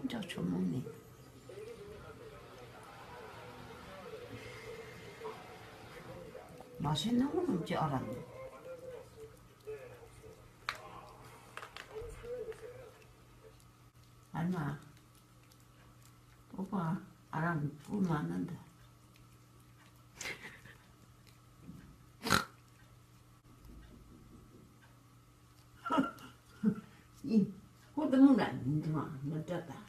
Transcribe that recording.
진짜 처먹네. 맛있는 건 없지 알았네. 알마, 오빠 알았는 꿀 맞는다. 이 호두문 아닌데 뭐 늦었다.